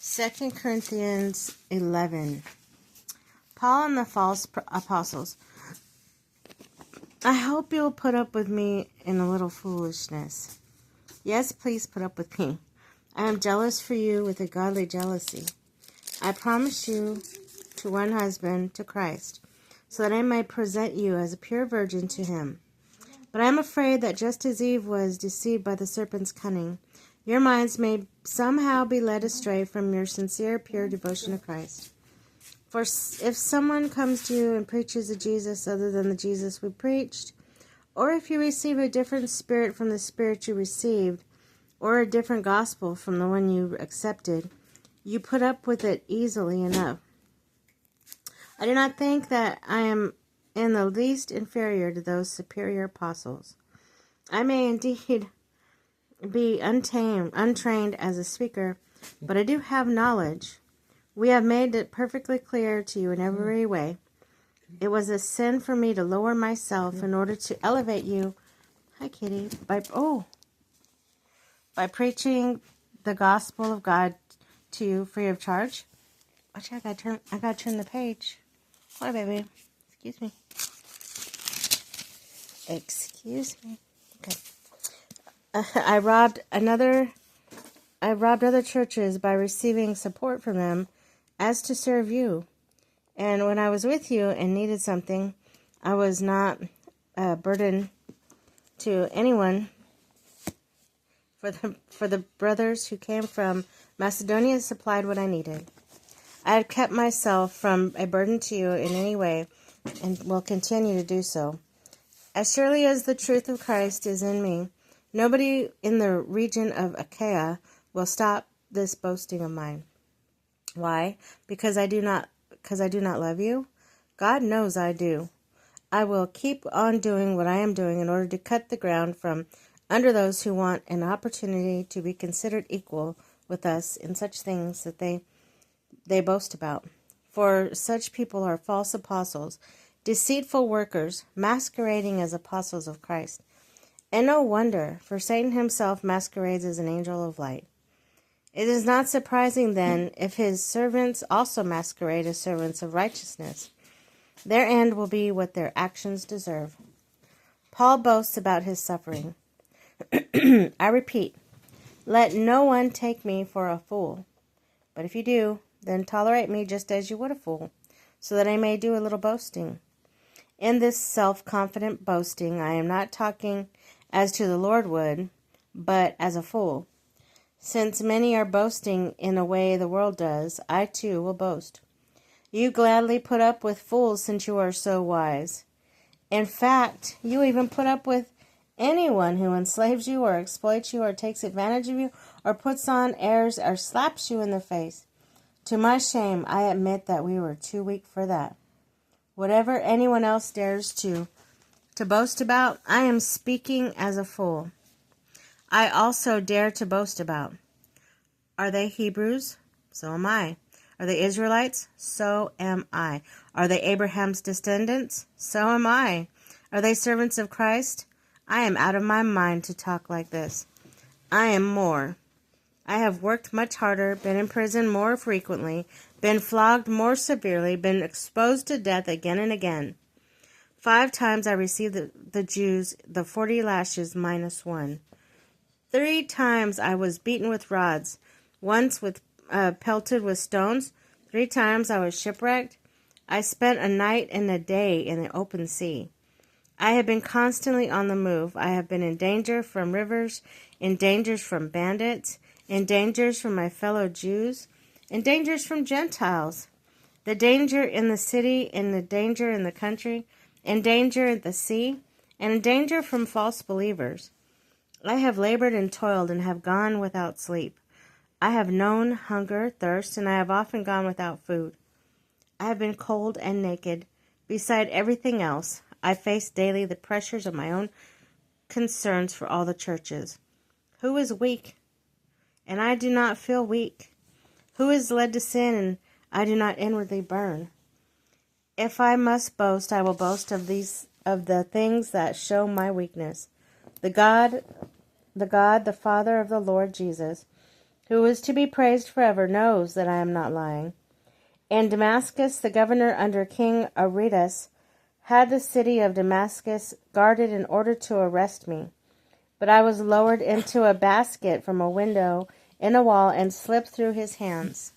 2 Corinthians 11. Paul and the false apostles. I hope you'll put up with me in a little foolishness. Yes, please put up with me. I am jealous for you with a godly jealousy. I promise you to one husband, to Christ, so that I may present you as a pure virgin to him. But I am afraid that just as Eve was deceived by the serpent's cunning, your minds may somehow be led astray from your sincere, pure devotion to Christ. For if someone comes to you and preaches a Jesus other than the Jesus we preached, or if you receive a different spirit from the spirit you received, or a different gospel from the one you accepted, you put up with it easily enough. I do not think that I am in the least inferior to those superior apostles. I may indeed be untrained as a speaker, but I do have knowledge. We have made it perfectly clear to you in every way. It was a sin for me to lower myself in order to elevate you. Hi, Kitty. By preaching the gospel of God to you free of charge. Watch out, I gotta turn the page. Hold on, baby. Excuse me. Okay. I robbed other churches by receiving support from them as to serve you. And when I was with you and needed something, I was not a burden to anyone. For the brothers who came from Macedonia supplied what I needed. I have kept myself from a burden to you in any way and will continue to do so. As surely as the truth of Christ is in me, nobody in the region of Achaia will stop this boasting of mine. Why? Because I do not love you? God knows I do. I will keep on doing what I am doing in order to cut the ground from under those who want an opportunity to be considered equal with us in such things that they boast about. For such people are false apostles, deceitful workers, masquerading as apostles of Christ. And no wonder, for Satan himself masquerades as an angel of light. It is not surprising, then, if his servants also masquerade as servants of righteousness. Their end will be what their actions deserve. Paul boasts about his suffering. I repeat, let no one take me for a fool. But if you do, then tolerate me just as you would a fool, so that I may do a little boasting. In this self-confident boasting, I am not talking as to the Lord would, but as a fool. Since many are boasting in a way the world does, I too will boast. You gladly put up with fools since you are so wise. In fact, you even put up with anyone who enslaves you or exploits you or takes advantage of you or puts on airs or slaps you in the face. To my shame, I admit that we were too weak for that. Whatever anyone else dares to boast about, I am speaking as a fool. I also dare to boast about. Are they Hebrews? So am I. Are they Israelites? So am I. Are they Abraham's descendants? So am I. Are they servants of Christ? I am out of my mind to talk like this. I am more. I have worked much harder, been in prison more frequently, been flogged more severely, been exposed to death again and again. 5 times I received the Jews the 40 lashes minus 1. 3 times I was beaten with rods, once pelted with stones. 3 times I was shipwrecked. I spent a night and a day in the open sea. I have been constantly on the move. I have been in danger from rivers, in dangers from bandits, in dangers from my fellow Jews, in dangers from Gentiles, the danger in the city, in the danger in the country, in danger at the sea, and in danger from false believers. I have labored and toiled and have gone without sleep. I have known hunger, thirst, and I have often gone without food. I have been cold and naked. Beside everything else, I face daily the pressures of my own concerns for all the churches. Who is weak, and I do not feel weak? Who is led to sin, and I do not inwardly burn? If I must boast, I will boast of the things that show my weakness. The God, the Father of the Lord Jesus, who is to be praised forever, knows that I am not lying. In Damascus, the governor under King Aretas had the city of Damascus guarded in order to arrest me. But I was lowered into a basket from a window in a wall and slipped through his hands.